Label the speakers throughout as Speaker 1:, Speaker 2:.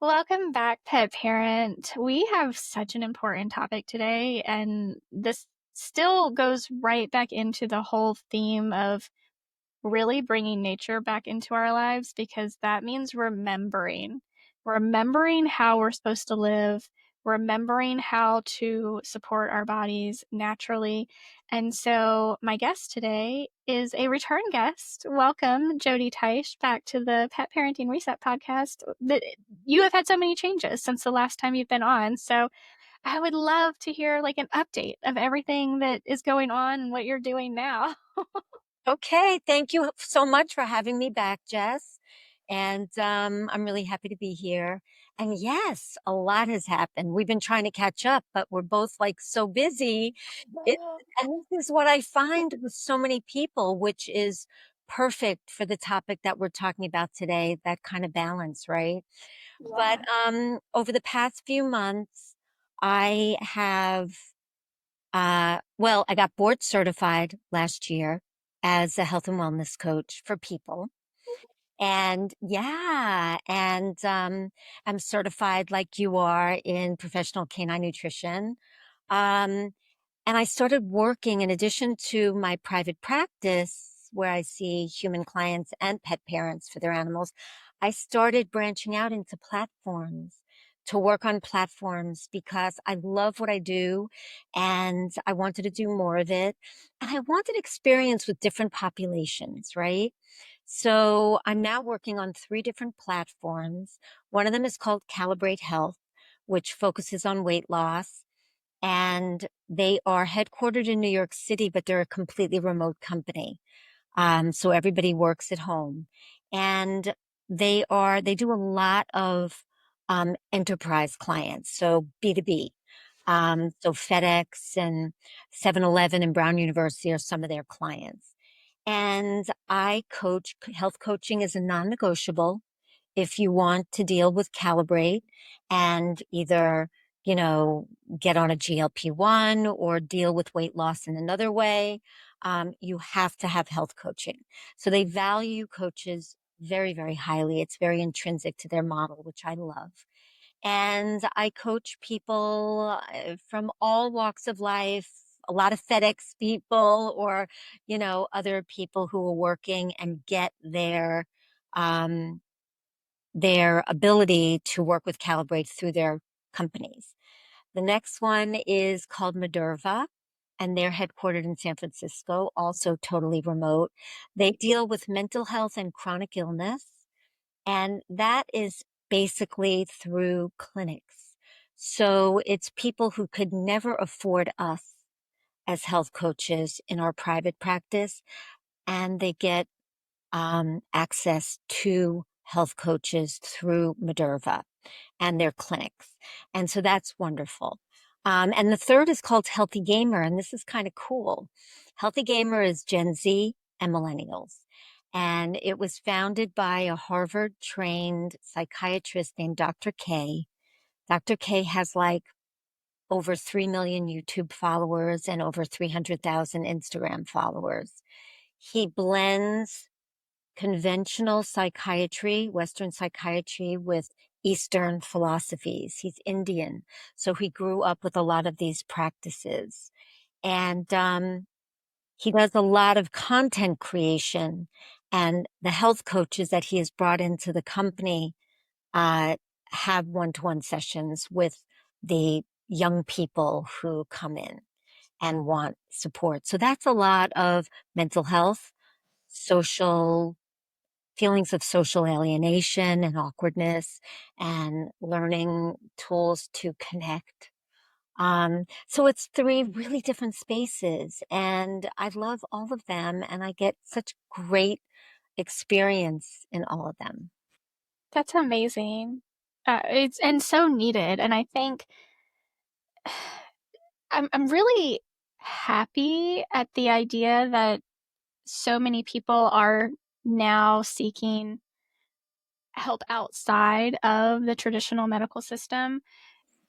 Speaker 1: Welcome back, pet parent. We have such an important topic today, and this still goes right back into the whole theme of really bringing nature back into our lives because that means remembering how we're supposed to live, remembering how to support our bodies naturally. And so, my guest today is a return guest. Welcome, Jody Teiche, back to the Pet Parenting Reset podcast. You have had so many changes since the last time you've been on. So, I would love to hear like an update of everything that is going on and what you're doing now.
Speaker 2: Okay, thank you so much for having me back, Jess. And I'm really happy to be here. And yes, a lot has happened. We've been trying to catch up, but we're both like so busy. It, and this is what I find with so many people, which is perfect for the topic that we're talking about today, that kind of balance, right? But
Speaker 1: Yeah.
Speaker 2: over the past few months, I have I got board certified last year as a health and wellness coach for people. And yeah, and I'm certified like you are in professional canine nutrition. Um, and I started working in addition to my private practice where I see human clients and pet parents for their animals. I started branching out into platforms to work on platforms because I love what I do and I wanted to do more of it. And I wanted experience with different populations, right? So I'm now working on three different platforms. One of them is called Calibrate Health, which focuses on weight loss, and they are headquartered in New York City, but they're a completely remote company. So everybody works at home, and they do a lot of enterprise clients, so B2B. So FedEx and 7-Eleven and Brown University are some of their clients. And I coach, health coaching is a non-negotiable if you want to deal with Calibrate and either, you know, get on a GLP-1 or deal with weight loss in another way, you have to have health coaching. So they value coaches very, very highly. It's very intrinsic to their model, which I love. And I coach people from all walks of life, a lot of FedEx people or, other people who are working and get um, their ability to work with Calibrate through their companies. The next one is called Minerva, and they're headquartered in San Francisco, also totally remote. They deal with mental health and chronic illness, and that is basically through clinics. So it's people who could never afford us as health coaches in our private practice, and they get access to health coaches through Minerva and their clinics. And so that's wonderful. And the third is called Healthy Gamer, and this is kind of cool. Healthy Gamer is Gen Z and millennials. And it was founded by a Harvard trained psychiatrist named Dr. K. Dr. K has like over 3 million YouTube followers and over 300,000 Instagram followers. He blends conventional psychiatry, Western psychiatry, with Eastern philosophies. He's Indian, so he grew up with a lot of these practices. And he does a lot of content creation. And the health coaches that he has brought into the company uh, have one-to-one sessions with the young people who come in and want support. So that's a lot of mental health, social feelings of social alienation and awkwardness and learning tools to connect. So it's three really different spaces and I love all of them and I get such great experience in all of them.
Speaker 1: That's amazing. It's and so needed. And I think I'm really happy at the idea that so many people are now seeking help outside of the traditional medical system.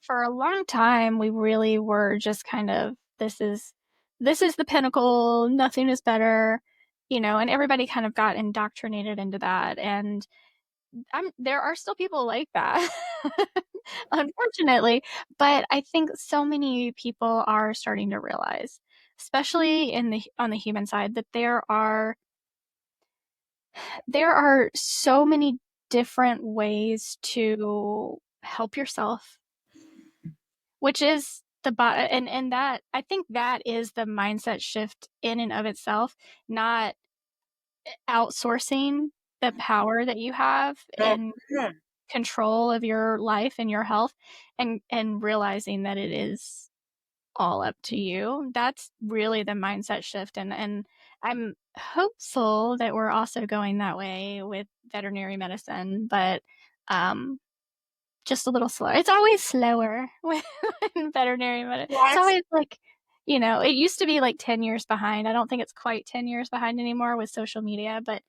Speaker 1: For a long time, we really were just kind of this is the pinnacle, nothing is better, and everybody kind of got indoctrinated into that. And there are still people like that, unfortunately, but I think so many people are starting to realize, especially in the on the human side, that there are so many different ways to help yourself, which is and that I think that is the mindset shift in and of itself, not outsourcing the power that you have and
Speaker 2: Mhm.
Speaker 1: control of your life and your health, and realizing that it is all up to you. That's really the mindset shift, and I'm hopeful that we're also going that way with veterinary medicine, but um just a little slower. It's always slower with veterinary medicine. It's
Speaker 2: Yes.
Speaker 1: always like, it used to be like 10 years behind. I don't think it's quite 10 years behind anymore with social media, but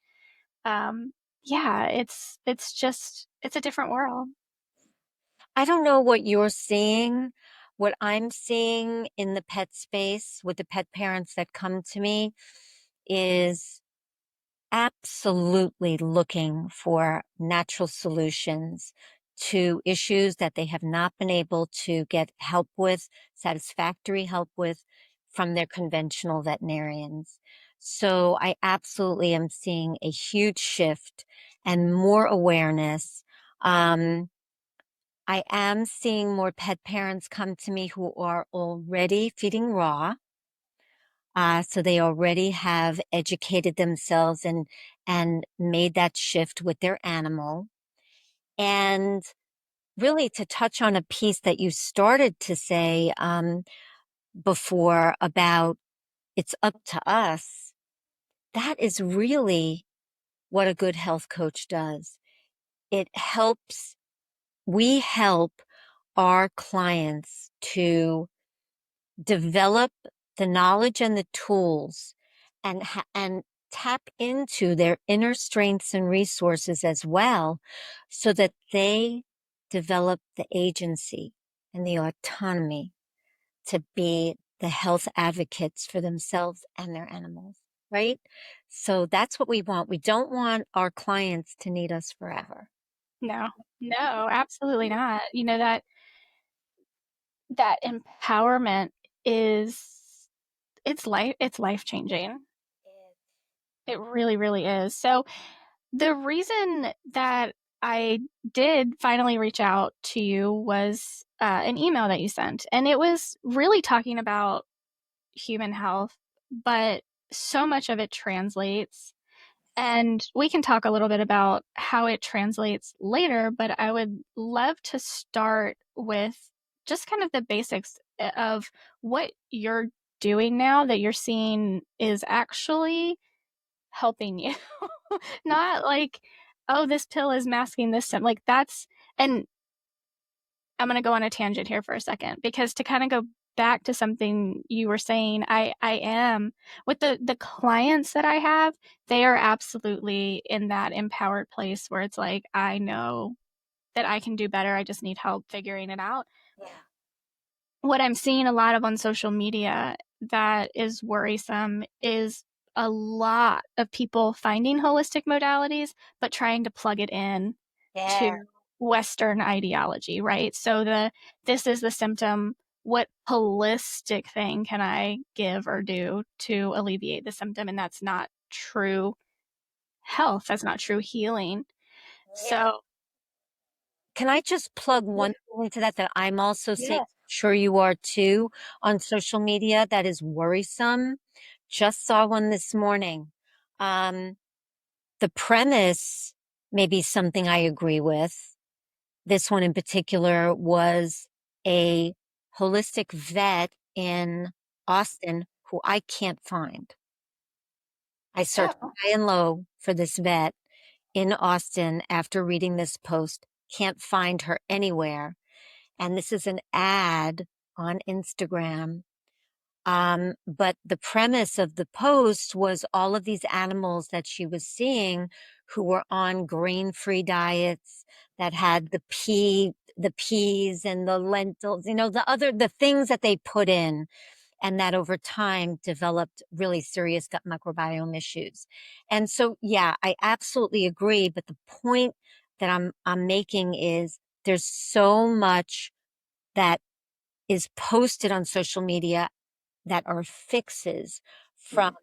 Speaker 1: um yeah, it's a different world.
Speaker 2: I don't know what you're seeing. What I'm seeing in the pet space with the pet parents that come to me is absolutely looking for natural solutions to issues that they have not been able to get help with, satisfactory help with from their conventional veterinarians. So I absolutely am seeing a huge shift and more awareness. Um, I am seeing more pet parents come to me who are already feeding raw. So they already have educated themselves and made that shift with their animal. And really to touch on a piece that you started to say before about it's up to us. That is really what a good health coach does. It helps, we help our clients to develop the knowledge and the tools and tap into their inner strengths and resources as well so that they develop the agency and the autonomy to be the health advocates for themselves and their animals, right? So that's what we want. We don't want our clients to need us forever.
Speaker 1: No, no, absolutely not. That empowerment is it's life changing. It really, really is. So the reason that I did finally reach out to you was an email that you sent, and it was really talking about human health, but so much of it translates. And we can talk a little bit about how it translates later, but I would love to start with just kind of the basics of what you're doing now that you're seeing is actually helping you. Not like, oh, this pill is masking this symptom. Like and I'm going to go on a tangent here for a second because to kind of go back to something you were saying, I am with the clients that I have, they are absolutely in that empowered place where it's like, I know that I can do better. I just need help figuring it out.
Speaker 2: Yeah.
Speaker 1: What I'm seeing a lot of on social media that is worrisome is a lot of people finding holistic modalities, but trying to plug it in
Speaker 2: Yeah.
Speaker 1: to Western ideology, right? So this is the symptom. What holistic thing can I give or do to alleviate the symptom? And that's not true health. That's not true healing.
Speaker 2: Yeah.
Speaker 1: So,
Speaker 2: Can I just plug
Speaker 1: yeah,
Speaker 2: one thing into that that I'm also seeing,
Speaker 1: yes.
Speaker 2: sure you are too, on social media that is worrisome? Just saw one this morning. Um, the premise may be something I agree with. This one in particular was a holistic vet in Austin who I can't find. I searched
Speaker 1: Oh,
Speaker 2: high and low for this vet in Austin after reading this post. Can't find her anywhere. And this is an ad on Instagram. But the premise of the post was all of these animals that she was seeing who were on grain-free diets that had the peas and the lentils, the things that they put in, and that over time developed really serious gut microbiome issues. And so, yeah, I absolutely agree. But the point that I'm making is there's so much that is posted on social media that are fixes from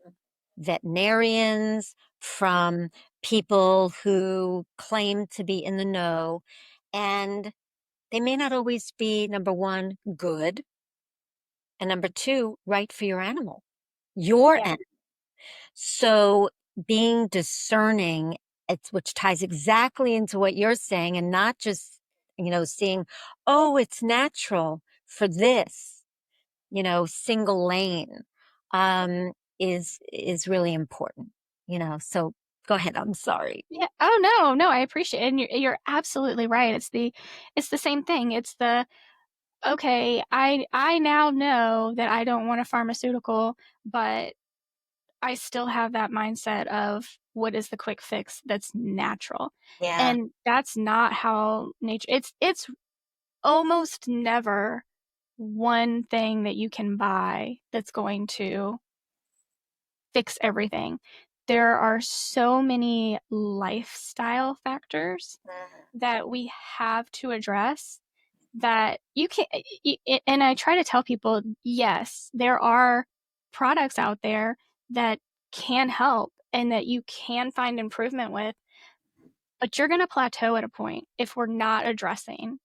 Speaker 2: veterinarians, from people who claim to be in the know, and they may not always be, number one, good, and number two, right for your animal, your
Speaker 1: Yeah.
Speaker 2: animal. So being discerning, which ties exactly into what you're saying, and not just, seeing, oh, it's natural for this, single lane, is really important, so go ahead. I'm sorry.
Speaker 1: Yeah. Oh, no, no, I appreciate it, and you're absolutely right. It's the same thing. It's the, "Okay, I now know that I don't want a pharmaceutical, but I still have that mindset of what is the quick fix that's natural."
Speaker 2: Yeah.
Speaker 1: And that's not how nature it's almost never one thing that you can buy that's going to fix everything. There are so many lifestyle factors that we have to address that you can and I try to tell people, yes, there are products out there that can help and that you can find improvement with, but you're going to plateau at a point if we're not addressing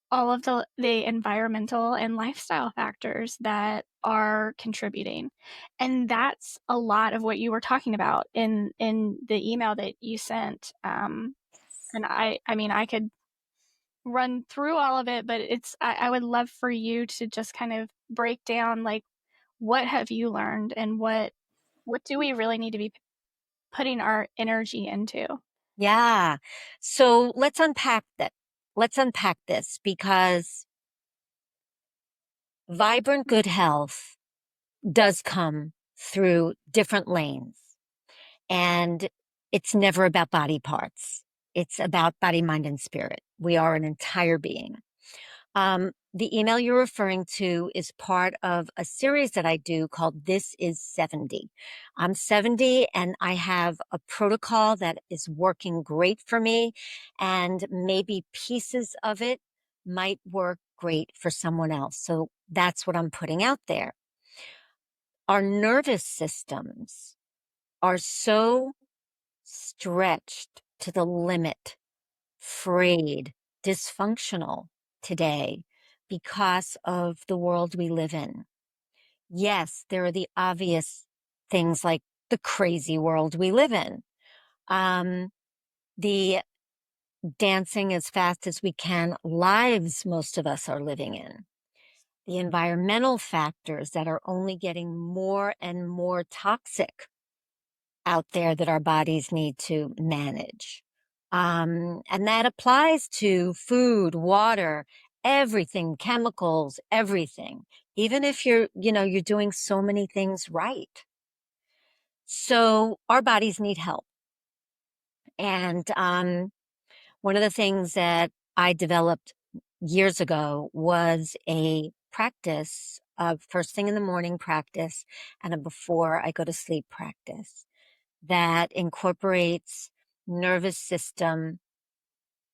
Speaker 1: all of the environmental and lifestyle factors that are contributing. And that's a lot of what you were talking about in the email that you sent. And I mean, I could run through all of it, but I would love for you to just kind of break down like what have you learned and what do we really need to be putting our energy into?
Speaker 2: Yeah. So let's unpack that. Let's unpack this because vibrant good health does come through different lanes, and it's never about body parts. It's about body, mind, and spirit. We are an entire being. The email you're referring to is part of a series that I do called This is 70. I'm 70 and I have a protocol that is working great for me, and maybe pieces of it might work great for someone else. So that's what I'm putting out there. Our nervous systems are so stretched to the limit, frayed, dysfunctional today because of the world we live in. Yes, there are the obvious things like the crazy world we live in, the dancing as fast as we can lives most of us are living in, the environmental factors that are only getting more and more toxic out there that our bodies need to manage. And that applies to food, water, everything, chemicals, everything, even if you're doing so many things right. So our bodies need help. And one of the things that I developed years ago was a practice of first thing in the morning practice and a before I go to sleep practice that incorporates nervous system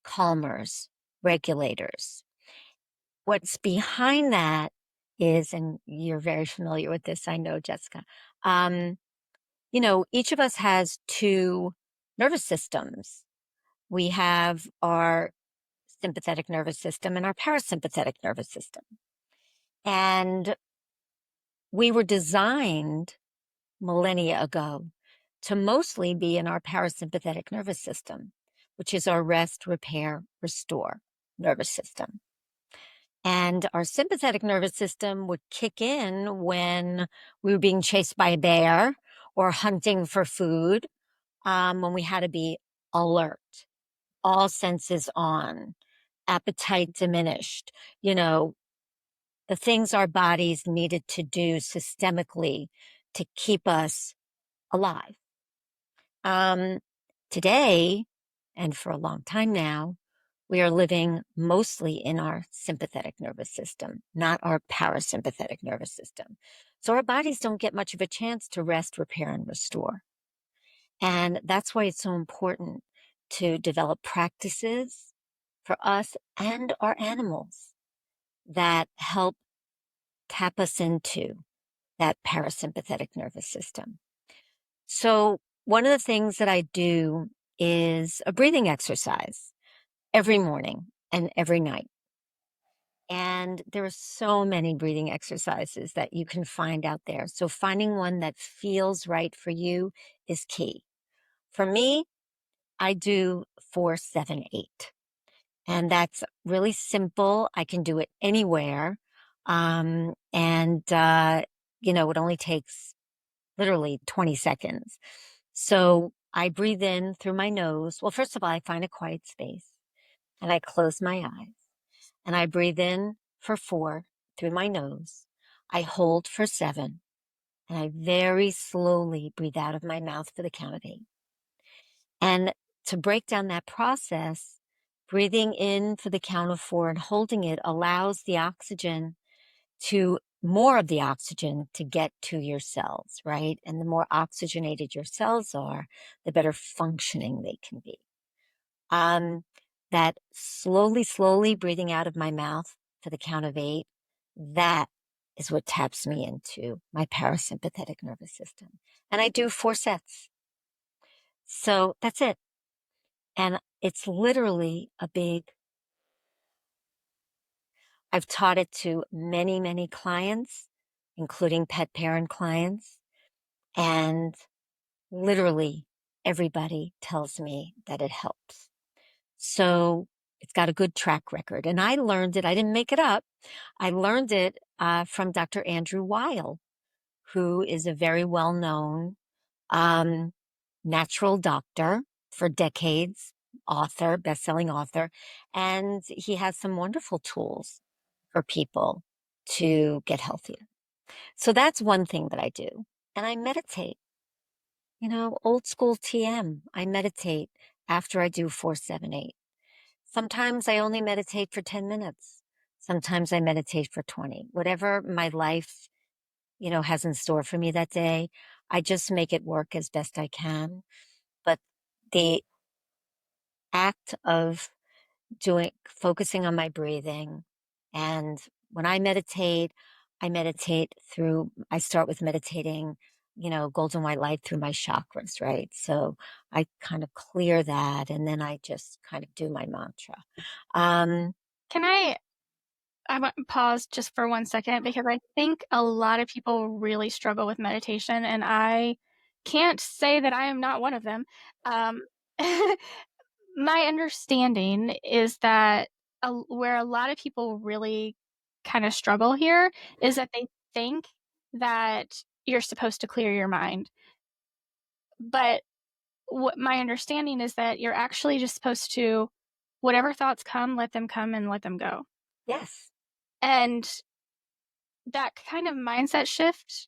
Speaker 2: calmers, regulators. What's behind that is, and you're very familiar with this, I know, Jessica. Um, each of us has two nervous systems. We have our sympathetic nervous system and our parasympathetic nervous system. And we were designed millennia ago to mostly be in our parasympathetic nervous system, which is our rest, repair, restore nervous system. And our sympathetic nervous system would kick in when we were being chased by a bear or hunting for food, when we had to be alert, all senses on, appetite diminished, you know, the things our bodies needed to do systemically to keep us alive. Um, Today, and for a long time now, we are living mostly in our sympathetic nervous system, not our parasympathetic nervous system. So our bodies don't get much of a chance to rest, repair, and restore. And that's why it's so important to develop practices for us and our animals that help tap us into that parasympathetic nervous system. So, one of the things that I do is a breathing exercise every morning and every night. And there are so many breathing exercises that you can find out there. So, finding one that feels right for you is key. For me, I do 4-7-8. And that's really simple. I can do it anywhere. It only takes literally 20 seconds. So I breathe in through my nose. Well, first of all, I find a quiet space and I close my eyes and I breathe in for 4 through my nose. I hold for 7 and I very slowly breathe out of my mouth for the count of 8. And to break down that process, breathing in for the count of 4 and holding it allows more of the oxygen to get to your cells, right? And the more oxygenated your cells are, the better functioning they can be. That slowly breathing out of my mouth for the count of 8, that is what taps me into my parasympathetic nervous system. And I do 4 sets. So that's it. And it's literally I've taught it to many, many clients, including pet parent clients. And literally everybody tells me that it helps. So it's got a good track record. And I learned it, I didn't make it up. I learned it from Dr. Andrew Weil, who is a very well known um, natural doctor for decades, author, best-selling author, and he has some wonderful tools for people to get healthier. So that's one thing that I do. And I meditate, old school TM. I meditate after I do 4-7-8. Sometimes I only meditate for 10 minutes. Sometimes I meditate for 20. Whatever my life, has in store for me that day, I just make it work as best I can. But the act of focusing on my breathing. And when I start with meditating, golden white light through my chakras, right? So I kind of clear that and then I just kind of do my mantra. Um,
Speaker 1: Can I want to pause just for 1 second because I think a lot of people really struggle with meditation, and I can't say that I am not one of them. Um, my understanding is that where a lot of people really kind of struggle here is that they think that you're supposed to clear your mind. But what my understanding is that you're actually just supposed to, whatever thoughts come and let them go.
Speaker 2: yes.
Speaker 1: And that kind of mindset shift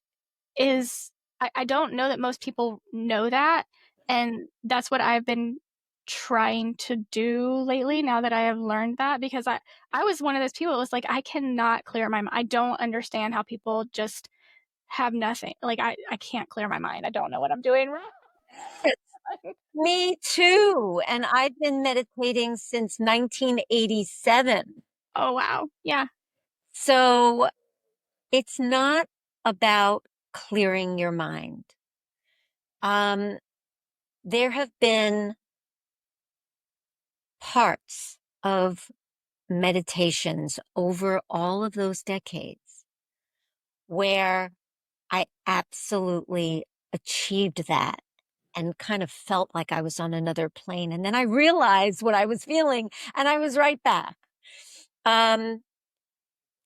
Speaker 1: is, I don't know that most people know that. And that's what I've been trying to do lately now that I have learned that, because I was one of those people. It was like, I cannot clear my mind. I don't understand how people just have nothing. Like, I can't clear my mind. I don't know what I'm doing wrong.
Speaker 2: Me too. And I've been meditating since 1987.
Speaker 1: Oh, wow. Yeah.
Speaker 2: So it's not about clearing your mind. Um, there have been parts of meditations over all of those decades where I absolutely achieved that and kind of felt like I was on another plane. And then I realized what I was feeling and I was right back. Um,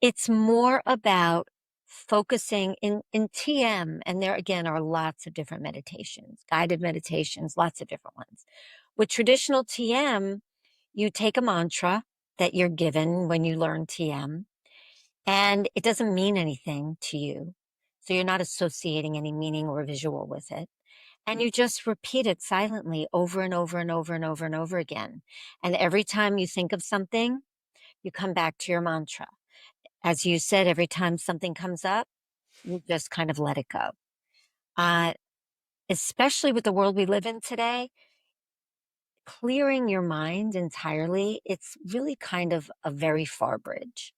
Speaker 2: it's more about focusing in TM. And there again are lots of different meditations, guided meditations, lots of different ones. With traditional TM, you take a mantra that you're given when you learn TM, and it doesn't mean anything to you. So you're not associating any meaning or visual with it. And you just repeat it silently over and over and over and over and over again. And every time you think of something, you come back to your mantra. As you said, every time something comes up, you just kind of let it go. Uh, Especially with the world we live in today, clearing your mind entirely, it's really kind of a very far bridge.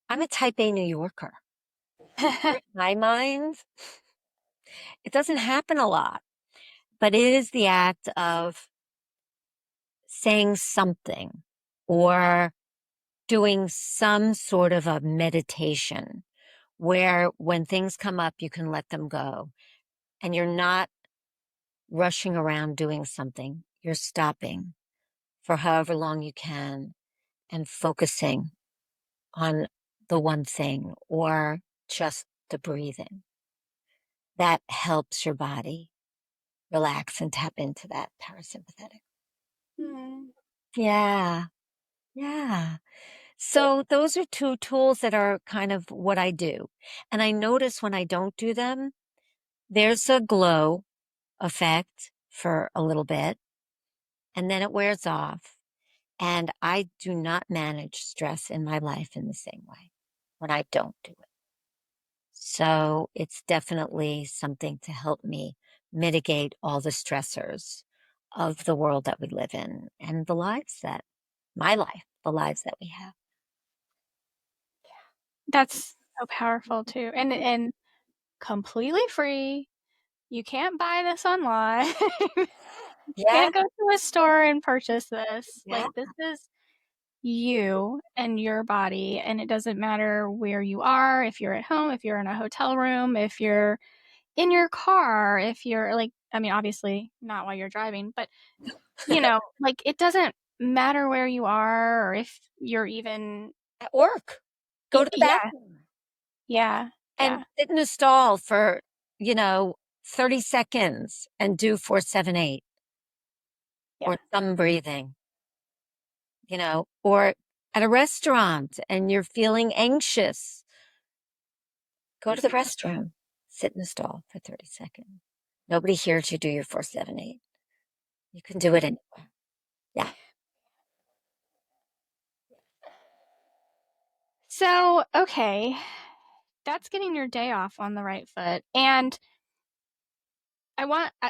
Speaker 2: I'm a type A New Yorker. In my mind, it doesn't happen a lot, but it is the act of saying something or doing some sort of a meditation where when things come up, you can let them go and you're not rushing around doing something. You're stopping for however long you can and focusing on the one thing or just the breathing. That helps your body relax and tap into that parasympathetic.
Speaker 1: Hmm.
Speaker 2: Yeah, yeah. So those are two tools that are kind of what I do. And I notice when I don't do them, there's a glow effect for a little bit, and then it wears off. And I do not manage stress in my life in the same way when I don't do it. So it's definitely something to help me mitigate all the stressors of the world that we live in and my life, the lives that we have.
Speaker 1: That's so powerful too, and completely free. You can't buy this online. You
Speaker 2: Yeah,
Speaker 1: can't go to a store and purchase this.
Speaker 2: yeah.
Speaker 1: Like, this is you and your body, and it doesn't matter where you are, if you're at home, if you're in a hotel room, if you're in your car, if you're like, I mean, obviously not while you're driving, but like, it doesn't matter where you are or if you're even,
Speaker 2: At work, go to the
Speaker 1: yeah,
Speaker 2: bathroom
Speaker 1: yeah,
Speaker 2: and
Speaker 1: yeah,
Speaker 2: sit in a stall for, you know, 30 seconds and do 4-7-8
Speaker 1: yeah.
Speaker 2: or some breathing, or at a restaurant and you're feeling anxious. Go to the restroom, sit in the stall for 30 seconds. Nobody hears you do your 4-7-8. You can do it anywhere. Yeah.
Speaker 1: So, okay, that's getting your day off on the right foot. And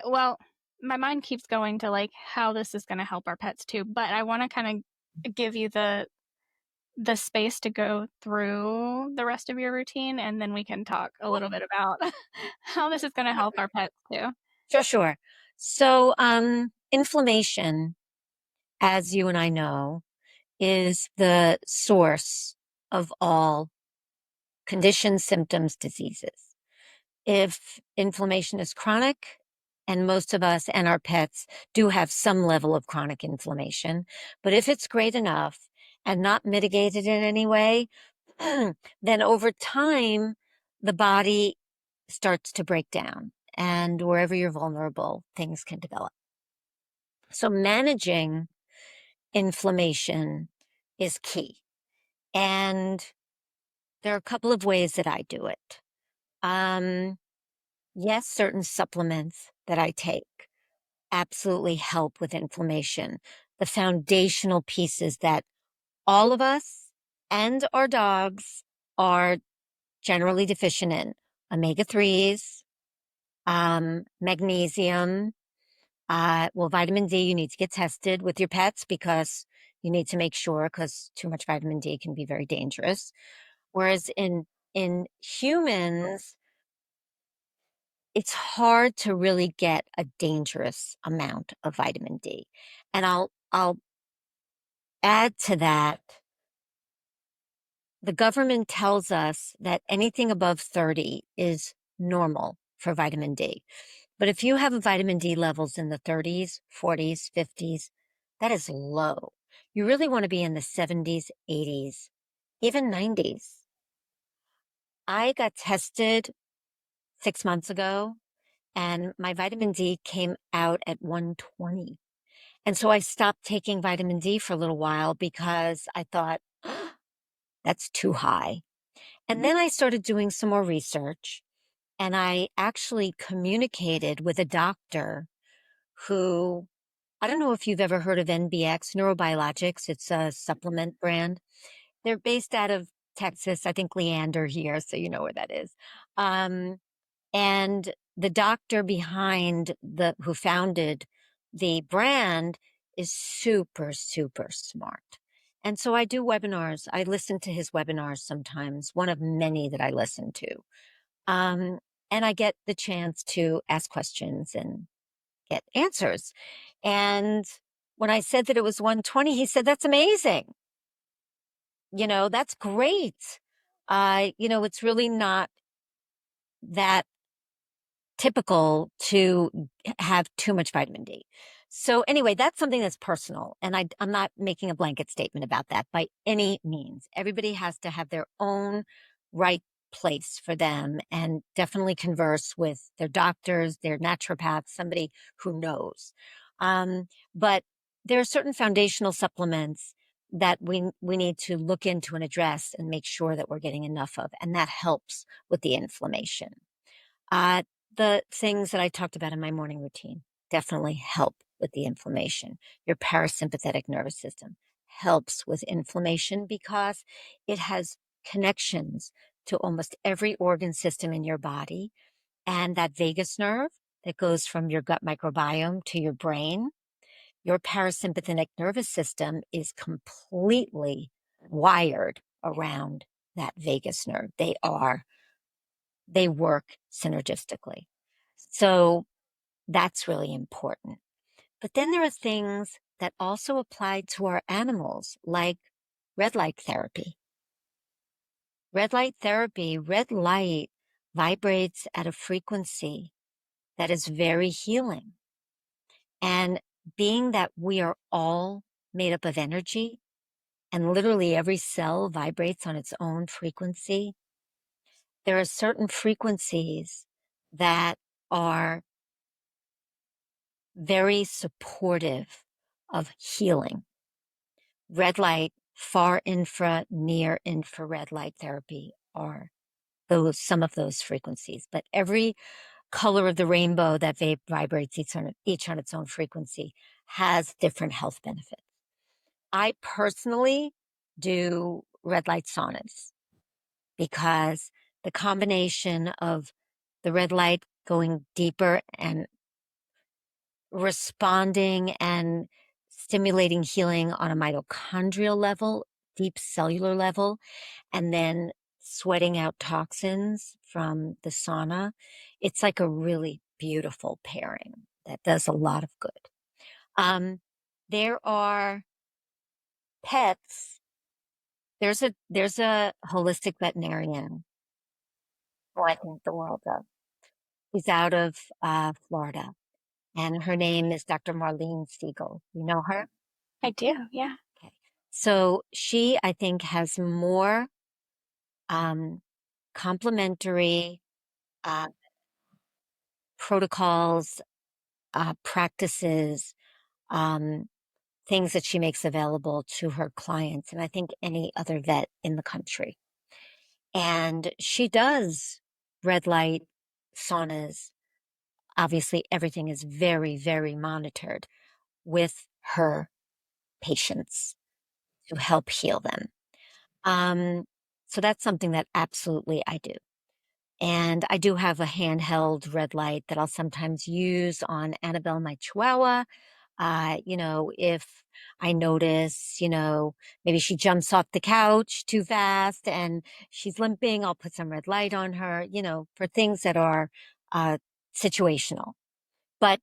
Speaker 1: well, my mind keeps going to like how this is going to help our pets too, but I want to kind of give you the space to go through the rest of your routine, and then we can talk a little bit about how this is going to help our pets too.
Speaker 2: Sure, sure. So, inflammation, as you and I know, is the source of all conditions, symptoms, diseases. If inflammation is chronic, and most of us and our pets do have some level of chronic inflammation, but if it's great enough and not mitigated in any way, then over time, the body starts to break down. And wherever you're vulnerable, things can develop. So managing inflammation is key. And there are a couple of ways that I do it. Um, yes, certain supplements that I take absolutely help with inflammation. The foundational pieces that all of us and our dogs are generally deficient in: omega 3s, magnesium. Well, vitamin D, you need to get tested with your pets because you need to make sure, because too much vitamin D can be very dangerous. Whereas in humans, it's hard to really get a dangerous amount of vitamin D. And I'll add to that, the government tells us that anything above 30 is normal for vitamin D. But if you have vitamin D levels in the 30s, 40s, 50s, that is low. You really want to be in the 70s, 80s, even 90s. I got tested 6 months ago and my vitamin D came out at 120. And so I stopped taking vitamin D for a little while because I thought, that's too high. And then I started doing some more research and I actually communicated with a doctor who, I don't know if you've ever heard of NBX, Neurobiologics. It's a supplement brand. They're based out of Texas, I think Leander here, so you know where that is. Um, and the doctor behind who founded the brand is super, super smart. And so I do webinars. I listen to his webinars sometimes, one of many that I listen to. Um, and I get the chance to ask questions and get answers. And when I said that it was 120, he said, "That's amazing. That's great. It's really not that typical to have too much vitamin D." So anyway, that's something that's personal. And I'm not making a blanket statement about that by any means. Everybody has to have their own right place for them and definitely converse with their doctors, their naturopaths, somebody who knows. But there are certain foundational supplements that we need to look into and address and make sure that we're getting enough of. And that helps with the inflammation. Uh, the things that I talked about in my morning routine definitely help with the inflammation. Your parasympathetic nervous system helps with inflammation because it has connections to almost every organ system in your body. And that vagus nerve that goes from your gut microbiome to your brain, your parasympathetic nervous system is completely wired around that vagus nerve. They work synergistically. So that's really important. But then there are things that also apply to our animals, like red light therapy. Red light vibrates at a frequency that is very healing. And being that we are all made up of energy and literally every cell vibrates on its own frequency, there are certain frequencies that are very supportive of healing. Red light, far infra, near infrared light therapy are some of those frequencies. But every color of the rainbow that vibrates each on its own frequency has different health benefits. I personally do red light saunas because the combination of the red light going deeper and responding and stimulating healing on a mitochondrial level, deep cellular level, and then sweating out toxins from the sauna. It's like a really beautiful pairing that does a lot of good. Um, there are pets. There's a holistic veterinarian who I think the world of. He's out of Florida, and her name is Dr. Marlene Siegel. You know her?
Speaker 1: I do, yeah.
Speaker 2: Okay. So she, I think, has more um, complementary uh, protocols, practices, um, things that she makes available to her clients, and I think any other vet in the country. And she does red light saunas. Obviously, everything is very, very monitored with her patients to help heal them. Um, so that's something that absolutely I do. And I do have a handheld red light that I'll sometimes use on Annabelle, my Chihuahua. If I notice, maybe she jumps off the couch too fast and she's limping, I'll put some red light on her, for things that are uh, situational. But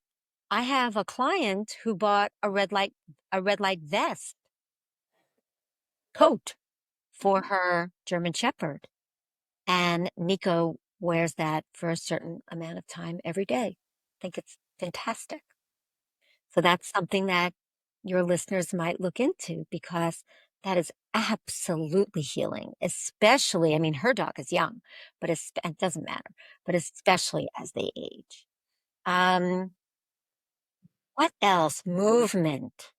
Speaker 2: I have a client who bought a red light vest coat for her German Shepherd. And Nico wears that for a certain amount of time every day. I think it's fantastic. So that's something that your listeners might look into because that is absolutely healing, especially, I mean, her dog is young, but it doesn't matter, but especially as they age. Um, what else? Movement,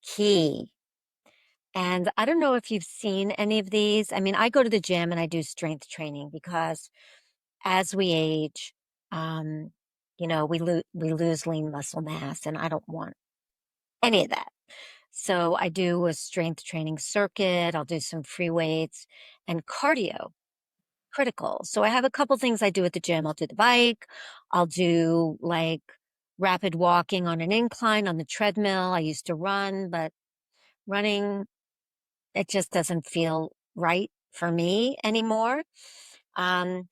Speaker 2: key. And I don't know if you've seen any of these. I mean, I go to the gym and I do strength training because as we age, um, we lose lean muscle mass, and I don't want any of that. So I do a strength training circuit. I'll do some free weights and cardio, critical. So I have a couple things I do at the gym. I'll do the bike. I'll do like rapid walking on an incline on the treadmill. I used to run, but running, it just doesn't feel right for me anymore. Um,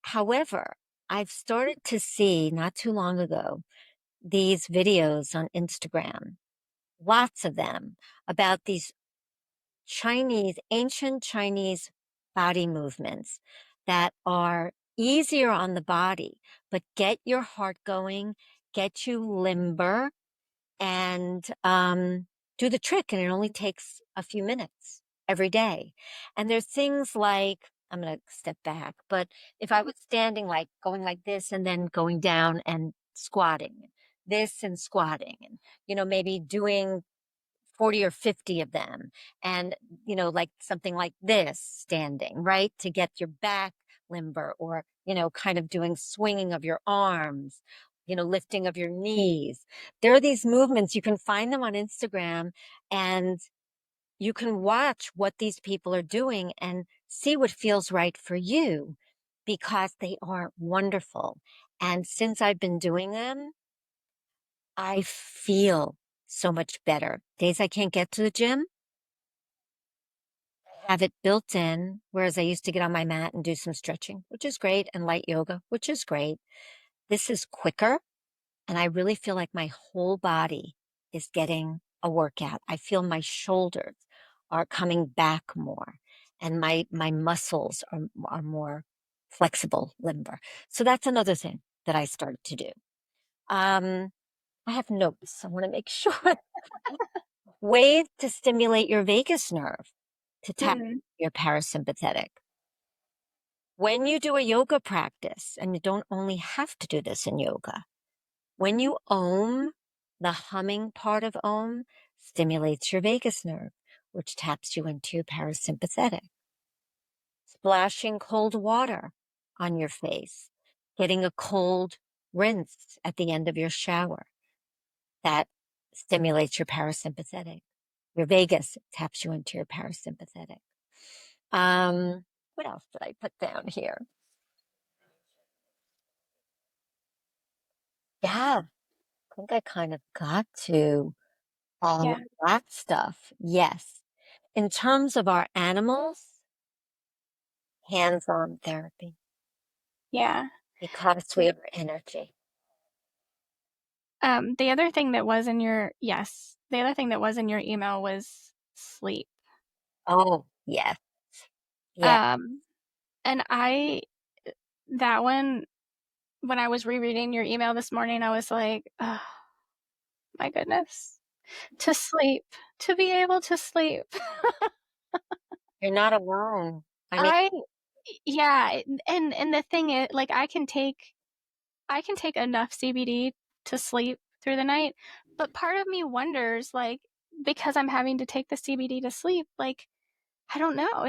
Speaker 2: However, I've started to see not too long ago these videos on Instagram, lots of them, about these ancient Chinese body movements that are easier on the body, but get your heart going, get you limber, and do the trick. And it only takes a few minutes every day. And there's things like, I'm going to step back, but if I was standing, like going like this and then going down and squatting, this and squatting, and, maybe doing 40 or 50 of them, and, like something like this standing, right? To get your back limber, or, kind of doing swinging of your arms, lifting of your knees. There are these movements. You can find them on Instagram, and you can watch what these people are doing and see what feels right for you, because they are wonderful. And since I've been doing them, I feel so much better. Days I can't get to the gym, have it built in, whereas I used to get on my mat and do some stretching, which is great, and light yoga, which is great. This is quicker, and I really feel like my whole body is getting a workout. I feel my shoulders are coming back more, and my muscles are more flexible, limber. So that's another thing that I started to do. Um, I have notes. I want to make sure. Ways to stimulate your vagus nerve to tap
Speaker 1: Mm,
Speaker 2: your parasympathetic. When you do a yoga practice, and you don't only have to do this in yoga, when you Om, the humming part of Om stimulates your vagus nerve, which taps you into your parasympathetic. Splashing cold water on your face, getting a cold rinse at the end of your shower, that stimulates your parasympathetic. Your vagus taps you into your parasympathetic. Um, what else did I put down here? Yeah, I think I kind of got to all
Speaker 1: yeah,
Speaker 2: of that stuff. Yes. In terms of our animals, hands-on therapy,
Speaker 1: yeah.
Speaker 2: because we have energy.
Speaker 1: The other thing that was in your yes, the other thing that was in your email was sleep.
Speaker 2: Oh, yes. Yeah.
Speaker 1: Um, and I that one when I was rereading your email this morning, I was like, oh my goodness, to sleep, to be able to sleep.
Speaker 2: You're not alone. I mean,
Speaker 1: I yeah, and the thing is, like, I can take enough CBD to sleep through the night, but part of me wonders, like, because I'm having to take the CBD to sleep, like, I don't know,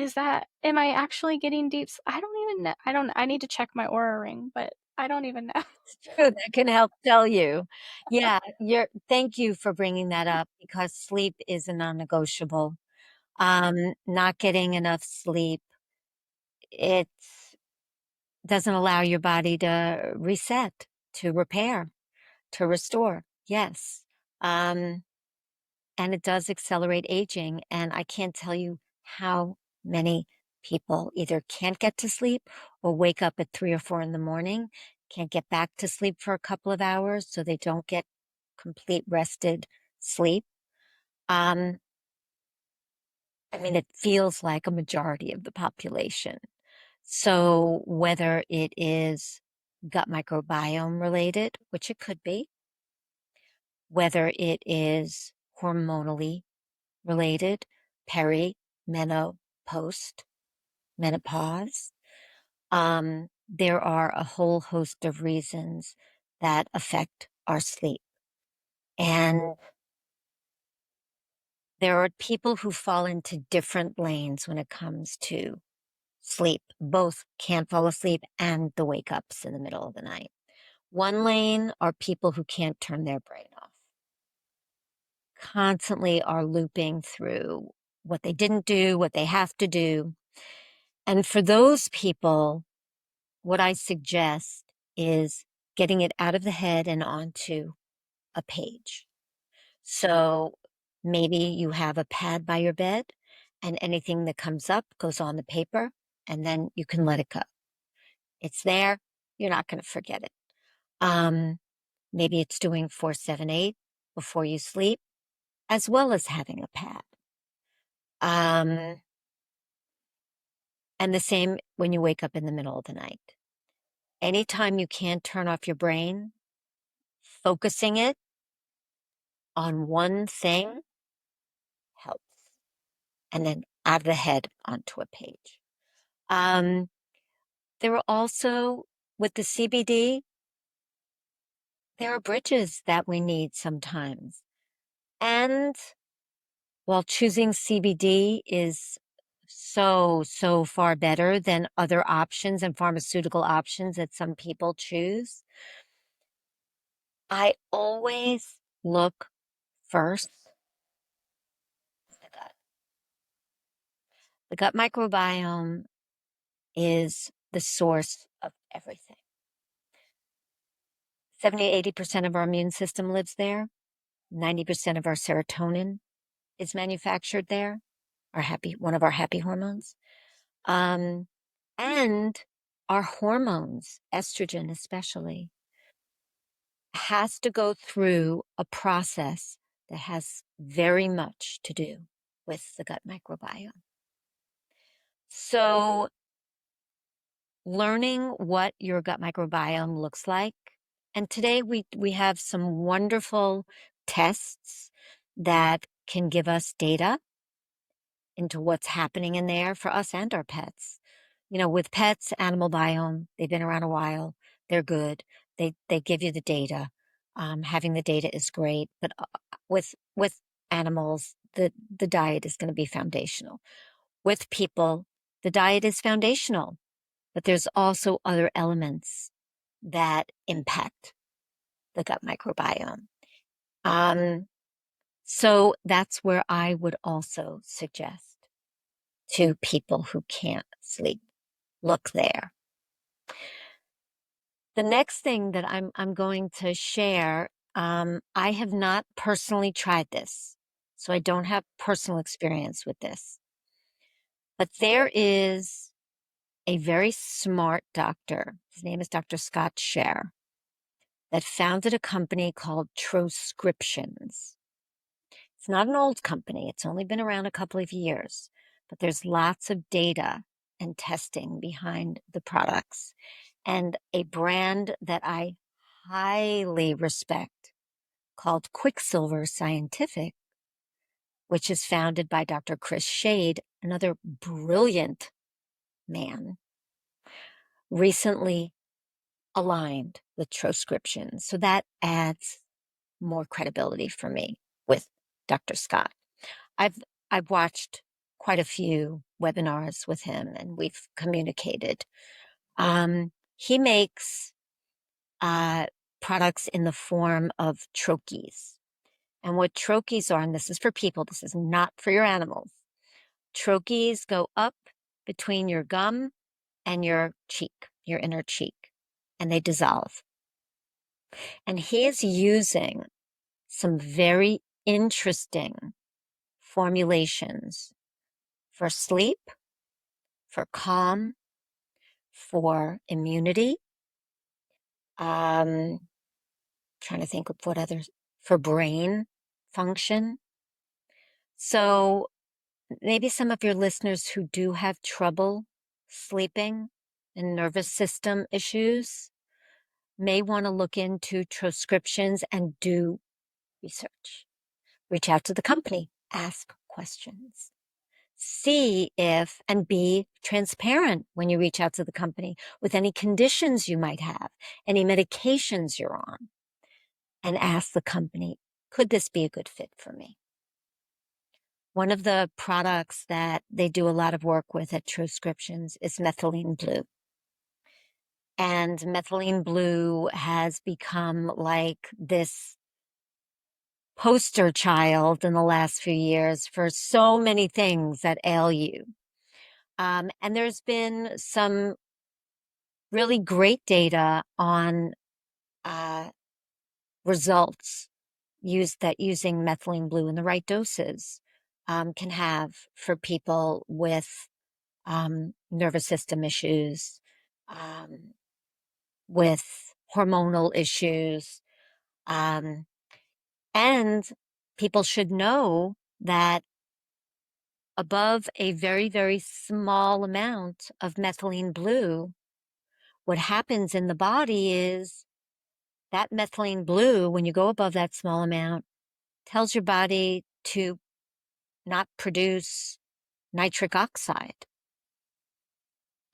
Speaker 1: am I actually getting I don't even know. I need to check my Aura ring, but I don't even know.
Speaker 2: it's true. That can help tell you. Yeah, thank you for bringing that up, because sleep is a non-negotiable. Not getting enough sleep, it doesn't allow your body to reset, to repair, to restore. Yes. Um, and it does accelerate aging. And I can't tell you how many people either can't get to sleep, or wake up at 3 or 4 in the morning, can't get back to sleep for a couple of hours, so they don't get complete rested sleep. Um, I mean, it feels like a majority of the population. So whether it is gut microbiome related, which it could be, whether it is hormonally related, peri, meno, post, menopause, there are a whole host of reasons that affect our sleep. And there are people who fall into different lanes when it comes to sleep. Both can't fall asleep and the wake ups in the middle of the night. One lane are people who can't turn their brain off, constantly are looping through what they didn't do, what they have to do. And for those people, what I suggest is getting it out of the head and onto a page. So maybe you have a pad by your bed, and anything that comes up goes on the paper, and then you can let it go. It's there. You're not going to forget it. Um, Maybe it's doing 478 before you sleep, as well as having a pad. Um, and the same when you wake up in the middle of the night. Anytime you can't turn off your brain, focusing it on one thing helps. And then out of the head onto a page. Um, there are also, with the CBD, there are bridges that we need sometimes. And while choosing CBD is so far better than other options and pharmaceutical options that some people choose, I always look first at the gut. The gut microbiome is the source of everything. 70-80% of our immune system lives there. 90% of our serotonin is manufactured there, one of our happy hormones. Um, and our hormones, estrogen especially, has to go through a process that has very much to do with the gut microbiome. So learning what your gut microbiome looks like. And today we have some wonderful tests that can give us data into what's happening in there for us and our pets. You know, with pets, animal biome, they've been around a while. They're good. They give you the data. Having the data is great, but with animals, the diet is going to be foundational. With people, the diet is foundational, but there's also other elements that impact the gut microbiome. So that's where I would also suggest to people who can't sleep, look there. The next thing that I'm going to share, I have not personally tried this, so I don't have personal experience with this. But there is a very smart doctor. His name is Dr. Scott Scher, that founded a company called Troscriptions. It's not an old company. It's only been around a couple of years, but there's lots of data and testing behind the products. And a brand that I highly respect called Quicksilver Scientific, which is founded by Dr. Chris Shade, another brilliant man, recently aligned with Troscription. So that adds more credibility for me with Dr. Scott. I've I've watched quite a few webinars with him and we've communicated. He makes products in the form of troches. And what troches are, and this is for people, this is not for your animals. Troches go up between your gum and your cheek, your inner cheek, and they dissolve. And he is using some very interesting formulations for sleep, for calm, for immunity. Trying to think of what others, for brain function. So maybe some of your listeners who do have trouble sleeping and nervous system issues may want to look into Troscriptions and do research. Reach out to the company, ask questions. See if, and be transparent when you reach out to the company with any conditions you might have, any medications you're on, and ask the company, could this be a good fit for me? One of the products that they do a lot of work with at Troscriptions is methylene blue. And methylene blue has become like this poster child in the last few years for so many things that ail you. And there's been some really great data on results using methylene blue in the right doses can have for people with nervous system issues, um, with hormonal issues, um, and people should know that above a very, very small amount of methylene blue, what happens in the body is that methylene blue, when you go above that small amount, tells your body to not produce nitric oxide.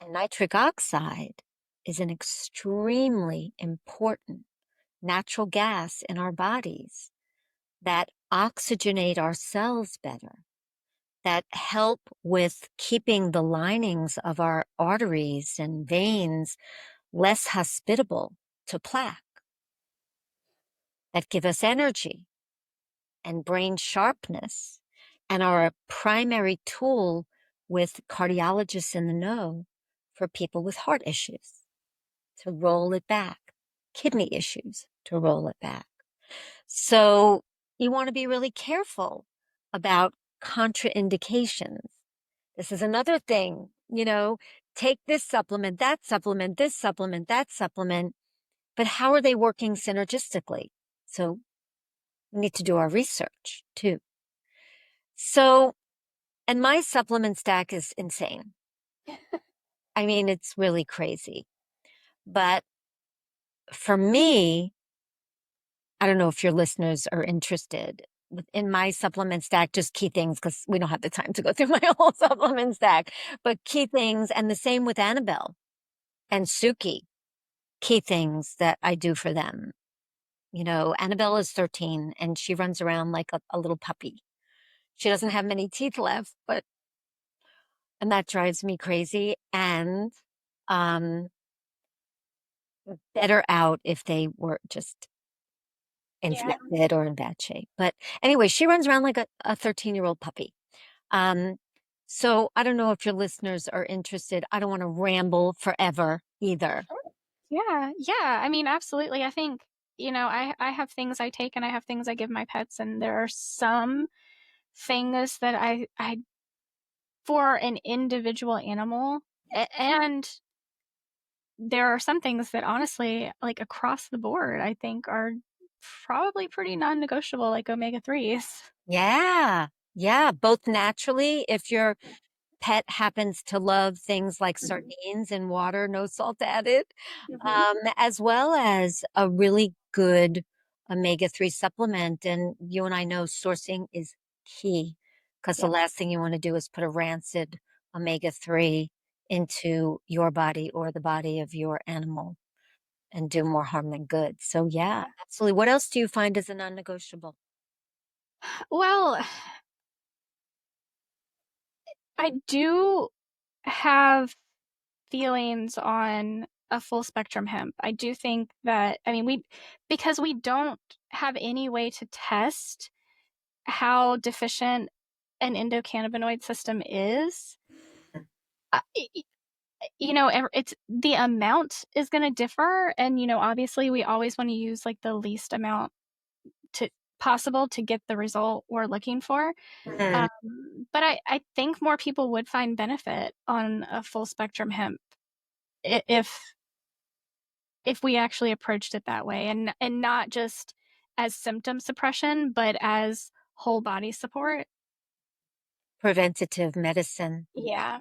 Speaker 2: And nitric oxide is an extremely important natural gas in our bodies that oxygenate our cells better, that help with keeping the linings of our arteries and veins less hospitable to plaque, that give us energy and brain sharpness, and are a primary tool with cardiologists in the know for people with heart issues to roll it back, kidney issues to roll it back. So you want to be really careful about contraindications. This is another thing, take this supplement, that supplement, this supplement, that supplement, but how are they working synergistically? So we need to do our research too. So, and my supplement stack is insane. I mean, it's really crazy. But for me, I don't know if your listeners are interested in my supplement stack, just key things, because we don't have the time to go through my whole supplement stack, but key things, and the same with Annabelle and Suki, key things that I do for them. Annabelle is 13 and she runs around like a little puppy. She doesn't have many teeth left, and that drives me crazy. And um, better out if they were just
Speaker 1: Yeah.
Speaker 2: infected or in bad shape. But anyway, she runs around like a 13-year-old puppy. Um, so I don't know if your listeners are interested. I don't want to ramble forever either.
Speaker 1: Yeah, yeah. I mean, absolutely. I think, I have things I take and I have things I give my pets, and there are some things that I for an individual animal, and there are some things that honestly, like across the board, I think are probably pretty non-negotiable, like omega 3s.
Speaker 2: Yeah. Yeah. Both naturally, if your pet happens to love things like
Speaker 1: Mhm.
Speaker 2: sardines and water, no salt added,
Speaker 1: Mhm.
Speaker 2: as well as a really good omega-3 supplement. And you and I know sourcing is key, because the
Speaker 1: Yep.
Speaker 2: last thing you want to do is put a rancid omega-3 into your body or the body of your animal and do more harm than good. So yeah,
Speaker 1: Yeah.
Speaker 2: absolutely. What else do you find as a non-negotiable?
Speaker 1: Well, I do have feelings on a full spectrum hemp. I do think that, I mean, because we don't have any way to test how deficient an endocannabinoid system is. uh, it's the amount is going to differ, and obviously we always want to use like the least amount to possible to get the result we're looking for.
Speaker 2: Hmm.
Speaker 1: But I think more people would find benefit on a full spectrum hemp if we actually approached it that way, and not just as symptom suppression, but as whole body support.
Speaker 2: Preventative medicine.
Speaker 1: Yeah.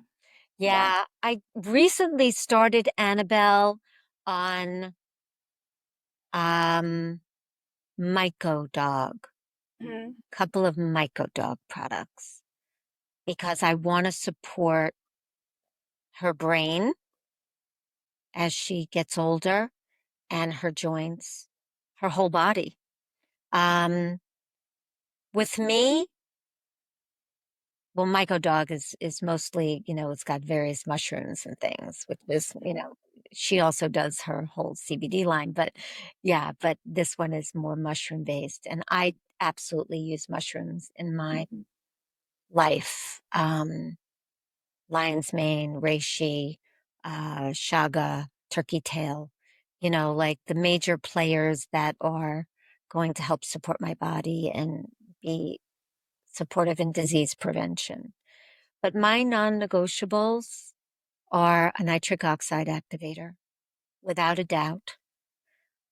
Speaker 1: Yeah.
Speaker 2: Yeah, I recently started Annabelle on um Myco Dog,
Speaker 1: Mhm.
Speaker 2: couple of Myco Dog products, because I want to support her brain as she gets older, and her joints, her whole body. Um, with me, well, Myco Dog is mostly, it's got various mushrooms and things, which is, she also does her whole CBD line, but yeah, but this one is more mushroom based, and I absolutely use mushrooms in my
Speaker 1: Mhm.
Speaker 2: life. Lion's mane, reishi, shaga, turkey tail, like the major players that are going to help support my body and be supportive in disease prevention. But my non-negotiables are a nitric oxide activator, without a doubt,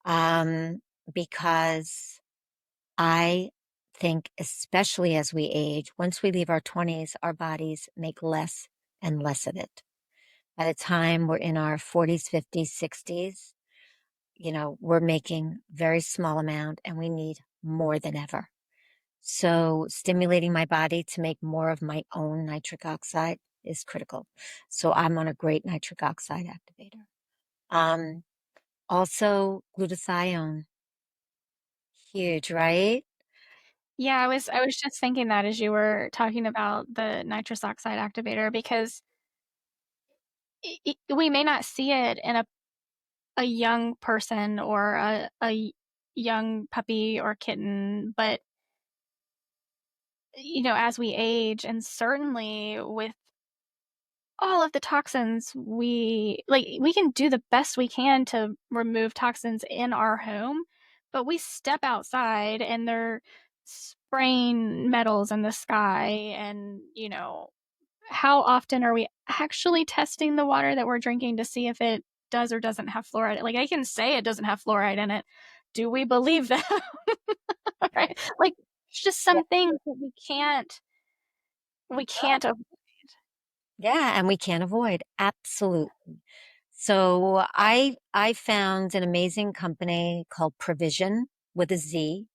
Speaker 2: um, because I think, especially as we age, once we leave our 20s, our bodies make less and less of it. By the time we're in our 40s, 50s, 60s, we're making very small amount and we need more than ever. So stimulating my body to make more of my own nitric oxide is critical. So I'm on a great nitric oxide activator. Um, Also glutathione, huge, right?
Speaker 1: Yeah, I was just thinking that as you were talking about the nitrous oxide activator because we may not see it in a young person or young puppy or kitten, but as we age, and certainly with all of the toxins, we can do the best we can to remove toxins in our home, but we step outside and they're spraying metals in the sky, and how often are we actually testing the water that we're drinking to see if it does or doesn't have fluoride? Like, I can say it doesn't have fluoride in it. Do we believe that? Right? Like, it's just
Speaker 2: Yeah.
Speaker 1: some things that we can't avoid.
Speaker 2: Yeah, and we can't avoid. Absolutely. So I found an amazing company called Provision with a Z,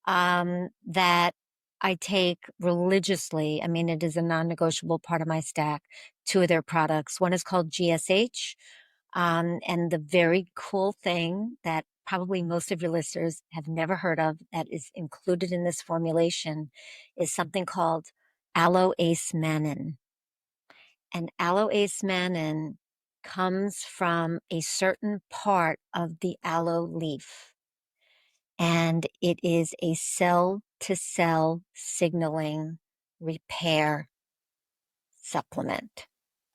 Speaker 2: that I take religiously. I mean, it is a non-negotiable part of my stack. Two of their products. One is called GSH. And the very cool thing that probably most of your listeners have never heard of that is included in this formulation is something called aloe-ace mannan. And aloe-ace mannan comes from a certain part of the aloe leaf, and it is a cell to cell signaling repair supplement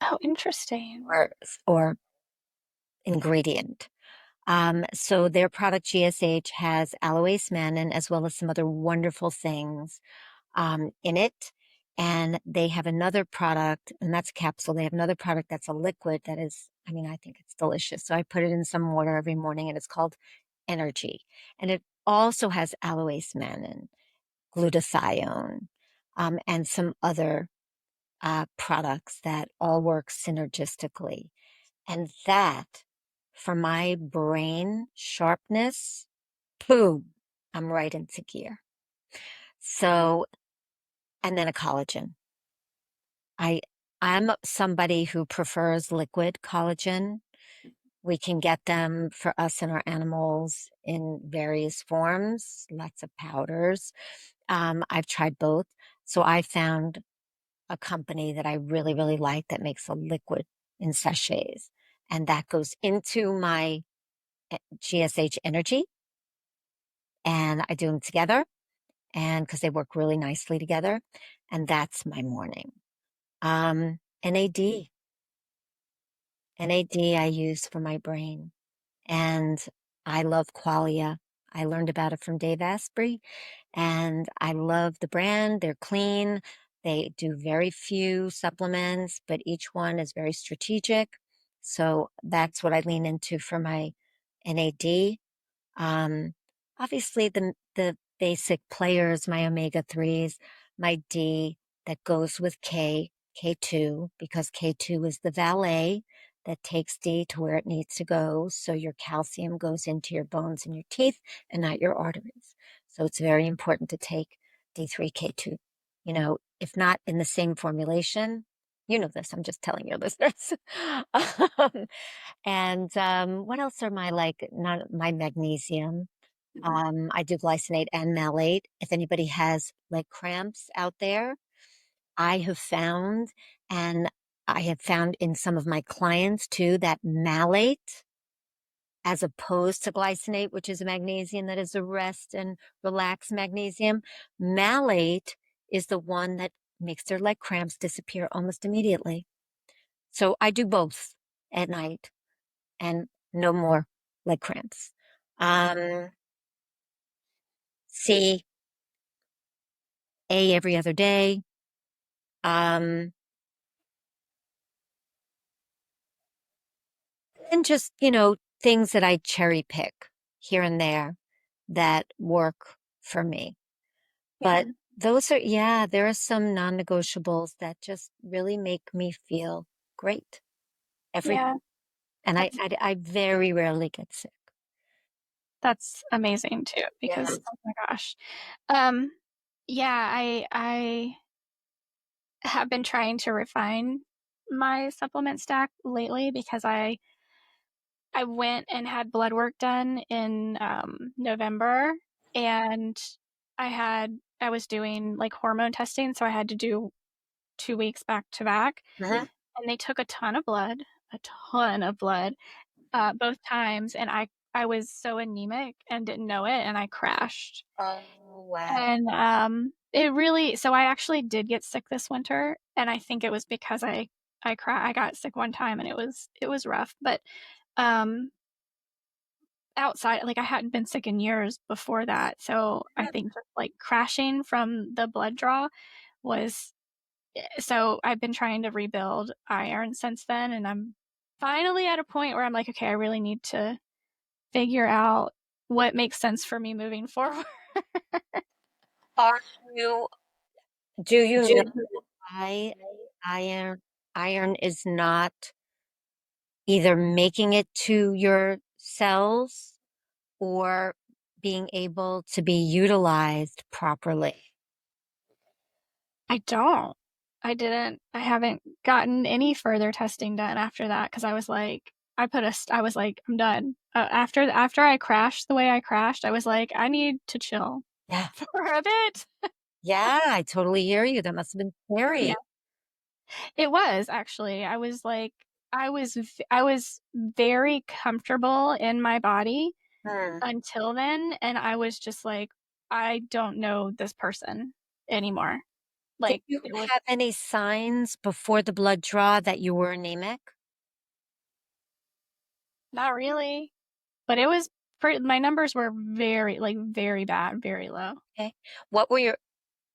Speaker 1: Oh, interesting.
Speaker 2: or or ingredient. So their product GSH has aloe mannan as well as some other wonderful things in it. And they have another product, and that's a capsule. They have another product that's a liquid that is, I mean, I think it's delicious. So I put it in some water every morning, and it's called Energy. And it also has aloe mannan, glutathione, and some other products that all work synergistically. And that, for my brain sharpness, boom, I'm right into gear. So, and then a collagen. I I'm somebody who prefers liquid collagen. We can get them for us and our animals in various forms, lots of powders. I've tried both. So I found a company that I really, really like that makes a liquid in sachets. And that goes into my GSH Energy, and I do them together, and because they work really nicely together, and that's my morning. NAD, NAD I use for my brain, and I love Qualia. I learned about it from Dave Asprey, and I love the brand. They're clean. They do very few supplements, but each one is very strategic. So that's what I lean into for my NAD. Um, Obviously the basic players, my omega-3s, my D that goes with K2, because K2 is the valet that takes D to where it needs to go. So your calcium goes into your bones and your teeth and not your arteries. So it's very important to take D3, K2. If not in the same formulation, you know this, I'm just telling your listeners. Um, and what else are my like not my magnesium? I do glycinate and malate. If anybody has like cramps out there, I have found, and I have found in some of my clients too, that malate, as opposed to glycinate, which is a magnesium that is a rest and relax magnesium, malate is the one that makes their leg cramps disappear almost immediately. So I do both at night and no more leg cramps. Um, C, A every other day. Um, and just, things that I cherry pick here and there that work for me.
Speaker 1: Yeah.
Speaker 2: But yeah, there are some non-negotiables that just really make me feel great every,
Speaker 1: Yeah.
Speaker 2: and
Speaker 1: That's
Speaker 2: I very rarely get sick.
Speaker 1: that's amazing too
Speaker 2: Yeah.
Speaker 1: because oh my gosh. Um yeah, I have been trying to refine my supplement stack lately because I went and had blood work done in November, and I was doing like hormone testing, so I had to do 2 weeks back to back,
Speaker 2: Uh-huh.
Speaker 1: and they took a ton of blood, both times, and I was so anemic and didn't know it, and I crashed.
Speaker 2: Oh, wow.
Speaker 1: And it really so I actually did get sick this winter, and I think it was because I got sick one time, and it was rough, but um outside, like I hadn't been sick in years before that. So I think just like crashing from the blood draw was so I've been trying to rebuild iron since then, and I'm finally at a point where I'm like, okay, I really need to figure out what makes sense for me moving forward.
Speaker 2: Are you, do you know why iron, iron is not either making it to your cells or being able to be utilized properly?
Speaker 1: I don't. I haven't gotten any further testing done after that because I was like, I was like, I'm done. After I crashed the way I crashed, I was like, I need to chill
Speaker 2: Yeah.
Speaker 1: for a bit.
Speaker 2: Yeah, I totally hear you. That must have been
Speaker 1: Yeah,
Speaker 2: scary.
Speaker 1: it was actually. I was like, I was very comfortable in my body
Speaker 2: Hmm.
Speaker 1: until then, and I was just like, I don't know this person anymore.
Speaker 2: Did
Speaker 1: Like
Speaker 2: you
Speaker 1: it was
Speaker 2: have any signs before the blood draw that you were anemic?
Speaker 1: not really. But it was my numbers were very, like, very bad, very low.
Speaker 2: Okay. What were your,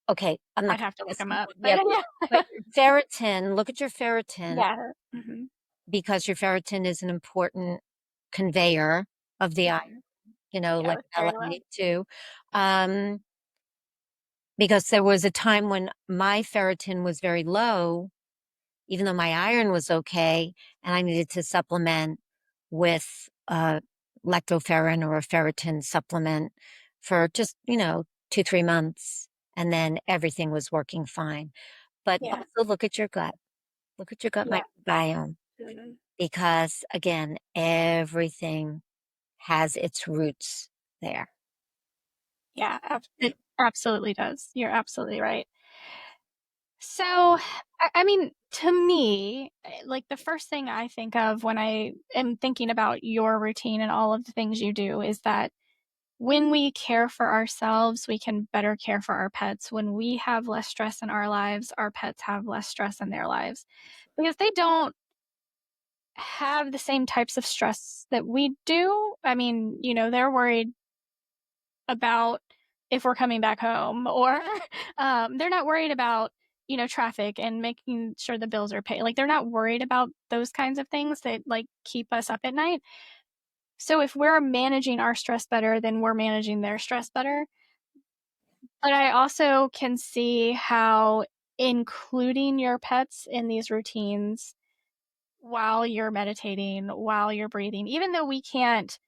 Speaker 2: okay, I'm not
Speaker 1: I'd
Speaker 2: going
Speaker 1: have to
Speaker 2: to
Speaker 1: look
Speaker 2: ask
Speaker 1: them
Speaker 2: you,
Speaker 1: up,
Speaker 2: yeah,
Speaker 1: but yeah.
Speaker 2: but your ferritin, look at your ferritin
Speaker 1: Yeah. Mhm.
Speaker 2: because your ferritin is an important conveyor of the iron,
Speaker 1: Mhm. Yeah, it
Speaker 2: like
Speaker 1: was very low.
Speaker 2: LA too. Um, because there was a time when my ferritin was very low, even though my iron was okay, and I needed to supplement with lactoferrin or a ferritin supplement for just, 2, 3 months. And then everything was working fine. But
Speaker 1: Yeah.
Speaker 2: also look at your gut. Look at your gut
Speaker 1: Yeah.
Speaker 2: microbiome
Speaker 1: Mhm.
Speaker 2: because, again, everything has its roots there.
Speaker 1: Yeah, it absolutely does. You're absolutely right. So, I mean, to me, like, the first thing I think of when I am thinking about your routine and all of the things you do is that when we care for ourselves, we can better care for our pets. When we have less stress in our lives, our pets have less stress in their lives because they don't have the same types of stress that we do. I mean, they're worried about if we're coming back home, or they're not worried about, traffic and making sure the bills are paid. Like, they're not worried about those kinds of things that like keep us up at night. So if we're managing our stress better, then we're managing their stress better. But I also can see how including your pets in these routines while you're meditating, while you're breathing, even though we can't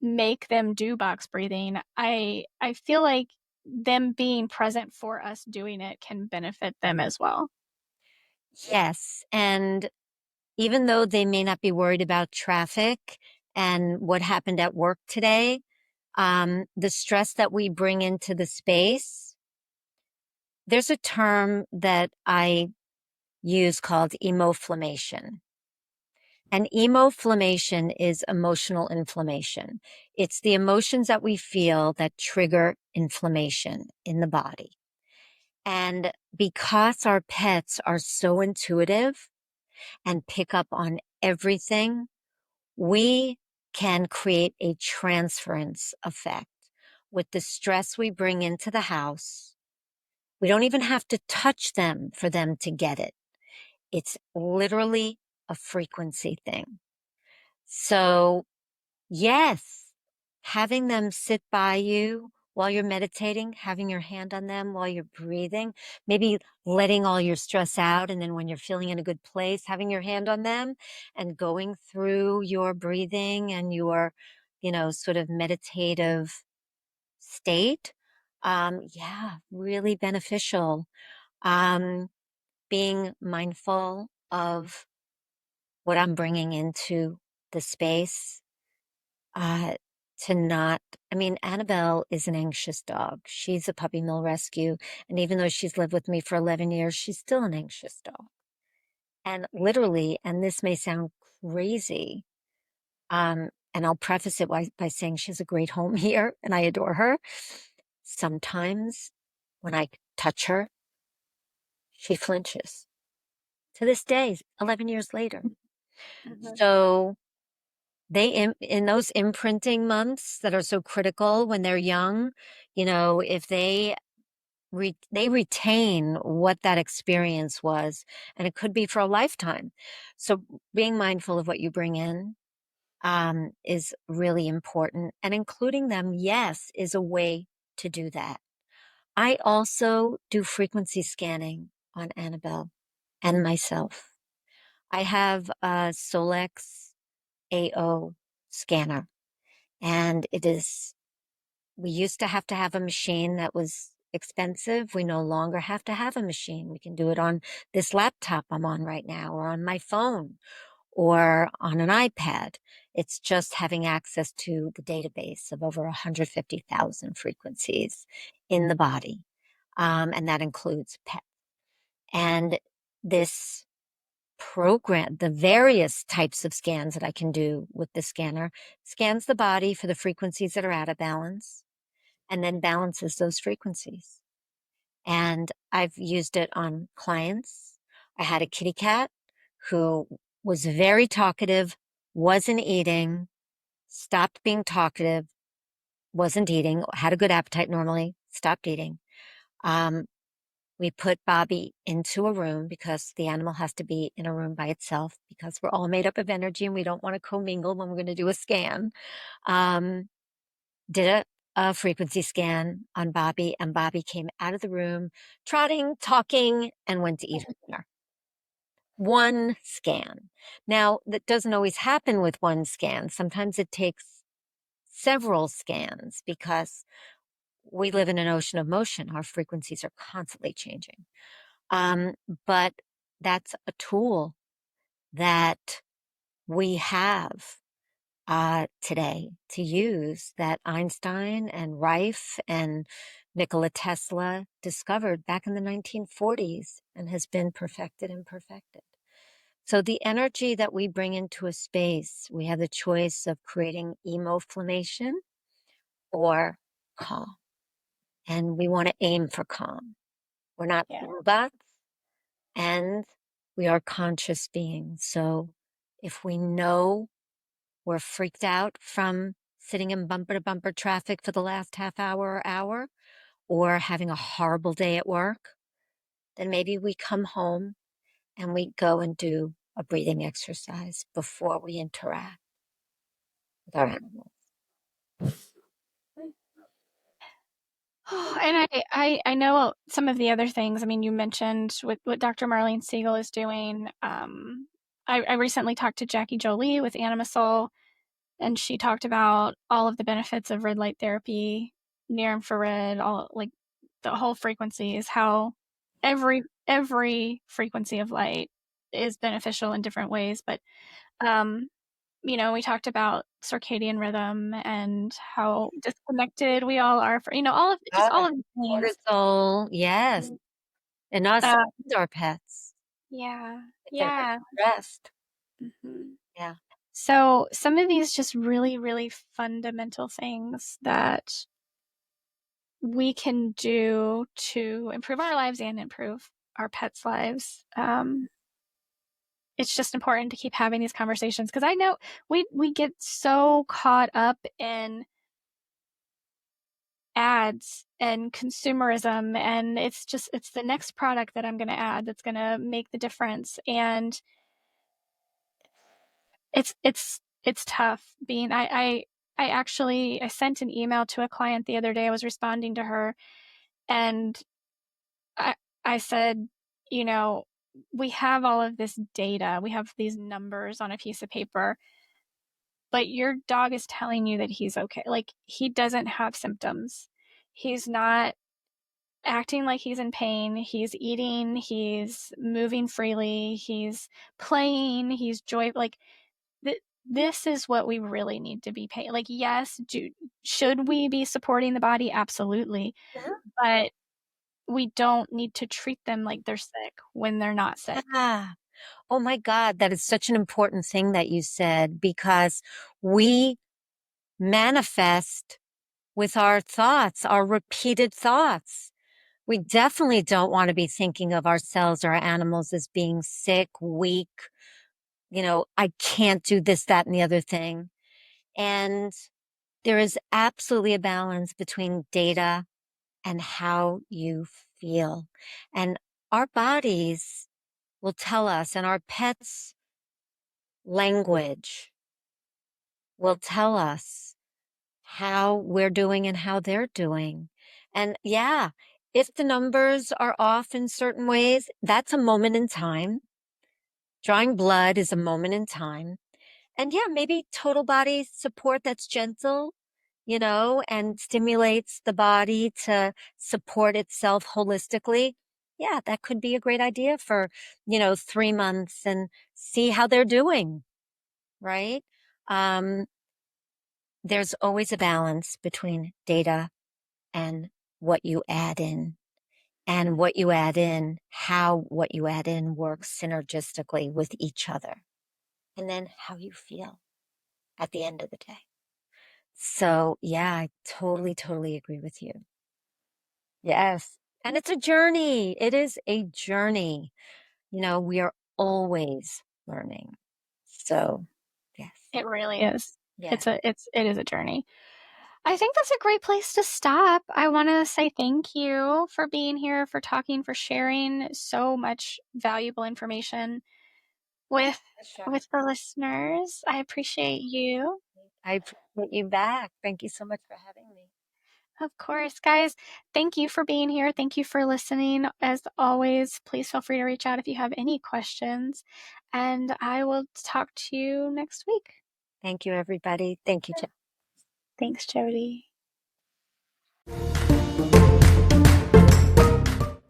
Speaker 1: make them do box breathing, I feel like them being present for us doing it can benefit them as well.
Speaker 2: Yes. And even though they may not be worried about traffic and what happened at work today, the stress that we bring into the space, there's a term that I use called emoflammation. And emoflammation is emotional inflammation. It's the emotions that we feel that trigger inflammation in the body. And because our pets are so intuitive and pick up on everything, we can create a transference effect with the stress we bring into the house, we don't even have to touch them for them to get it. It's literally a frequency thing. So, yes, having them sit by you while you're meditating, having your hand on them while you're breathing, maybe letting all your stress out. And then when you're feeling in a good place, having your hand on them and going through your breathing and your, sort of meditative state. Yeah, really beneficial. Um, being mindful of what I'm bringing into the space, uh, to not, I mean, Annabelle is an anxious dog. She's a puppy mill rescue. And even though she's lived with me for 11 years, she's still an anxious dog. And literally, and this may sound crazy, and I'll preface it by saying she has a great home here and I adore her. Sometimes when I touch her, she flinches to this day, 11 years later.
Speaker 1: Mhm.
Speaker 2: So in those imprinting months that are so critical when they're young, if they retain what that experience was, and it could be for a lifetime. So being mindful of what you bring in, is really important, and including them, yes, is a way to do that. I also do frequency scanning on Annabelle and myself. I have a Solex AO scanner, and we used to have a machine that was expensive. We no longer have to have a machine. We can do it on this laptop I'm on right now, or on my phone, or on an iPad. It's just having access to the database of over 150,000 frequencies in the body. And that includes pets. And this program, the various types of scans that I can do with the scanner, scans the body for the frequencies that are out of balance and then balances those frequencies. And I've used it on clients. I had a kitty cat who was very talkative, wasn't eating, stopped being talkative, wasn't eating, had a good appetite normally, stopped eating. Um, we put Bobby into a room because the animal has to be in a room by itself because we're all made up of energy and we don't want to commingle when we're going to do a scan. Um, did a frequency scan on Bobby, and Bobby came out of the room trotting, talking, and went to eat her dinner. One scan. Now, that doesn't always happen with one scan. Sometimes it takes several scans because we live in an ocean of motion. Our frequencies are constantly changing. Um, but that's a tool that we have today to use, that Einstein and Rife and Nikola Tesla discovered back in the 1940s and has been perfected and perfected. So the energy that we bring into a space, we have the choice of creating emoflammation or calm. And we want to aim for calm. We're not
Speaker 1: Yeah.
Speaker 2: robots, and we are conscious beings. So if we know we're freaked out from sitting in bumper to bumper traffic for the last half hour or hour, or having a horrible day at work, then maybe we come home and we go and do a breathing exercise before we interact with our animals.
Speaker 1: And I know some of the other things. I mean, you mentioned what Dr. Marlene Siegel is doing. I recently talked to Jackie Jolie with Animasol, and she talked about all of the benefits of red light therapy, near infrared, all like the whole frequencies, how every frequency of light is beneficial in different ways. But um, we talked about circadian rhythm and how disconnected we all are for
Speaker 2: Ah,
Speaker 1: all of the things.
Speaker 2: cortisol, yes, and us
Speaker 1: Uh,
Speaker 2: and our pets
Speaker 1: yeah,
Speaker 2: if they're
Speaker 1: yeah.
Speaker 2: stressed.
Speaker 1: Mhm.
Speaker 2: Yeah.
Speaker 1: So some of these just really, really fundamental things that we can do to improve our lives and improve our pets' lives. It's just important to keep having these conversations because I know we get so caught up in ads and consumerism, and it's the next product that I'm going to add that's going to make the difference. And it's tough being I actually I sent an email to a client the other day. I was responding to her, and I I said, you know, we have all of this data. We have these numbers on a piece of paper, but your dog is telling you that he's okay. Like, he doesn't have symptoms. He's not acting like he's in pain. He's eating, he's moving freely, he's playing, he's joy like this is what we really need to be paying. Like, yes, should we be supporting the body? Absolutely. But we don't need to treat them like they're sick when they're not sick.
Speaker 2: Yeah. Oh my God, that is such an important thing that you said because we manifest with our thoughts, our repeated thoughts. We definitely don't want to be thinking of ourselves or our animals as being sick, weak, I can't do this, that, and the other thing. And there is absolutely a balance between data and how you feel. And our bodies will tell us, and our pets' language will tell us how we're doing and how they're doing. And yeah, if the numbers are off in certain ways, that's a moment in time. Drawing blood is a moment in time. And yeah, maybe total body support that's gentle, and stimulates the body to support itself holistically. Yeah, that could be a great idea for, 3 months and see how they're doing, right? Um, there's always a balance between data and what you add in and what you add in, how what you add in works synergistically with each other, and then how you feel at the end of the day. So, yeah, I totally, totally agree with you. Yes. And it's a journey. It is a journey. We are always learning. So, yes.
Speaker 1: It really is.
Speaker 2: Yeah.
Speaker 1: It is a journey. I think that's a great place to stop. I want to say thank you for being here, for talking, for sharing so much valuable information with
Speaker 2: Sure.
Speaker 1: with the listeners. I appreciate you.
Speaker 2: I appreciate you back. Thank you so much for having me.
Speaker 1: Of course, guys. Thank you for being here. Thank you for listening. As always, please feel free to reach out if you have any questions, and I will talk to you next week.
Speaker 2: Thank you, everybody. Thank you, Jeff.
Speaker 1: Thanks, Jody.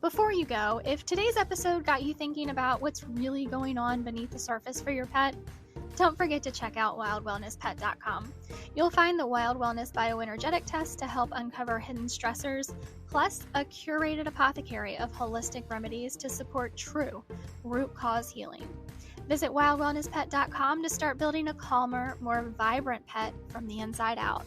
Speaker 1: Before you go, if today's episode got you thinking about what's really going on beneath the surface for your pet, don't forget to check out wildwellnesspet.com. You'll find the Wild Wellness Bioenergetic Test to help uncover hidden stressors, plus a curated apothecary of holistic remedies to support true root cause healing. Visit wildwellnesspet.com to start building a calmer, more vibrant pet from the inside out.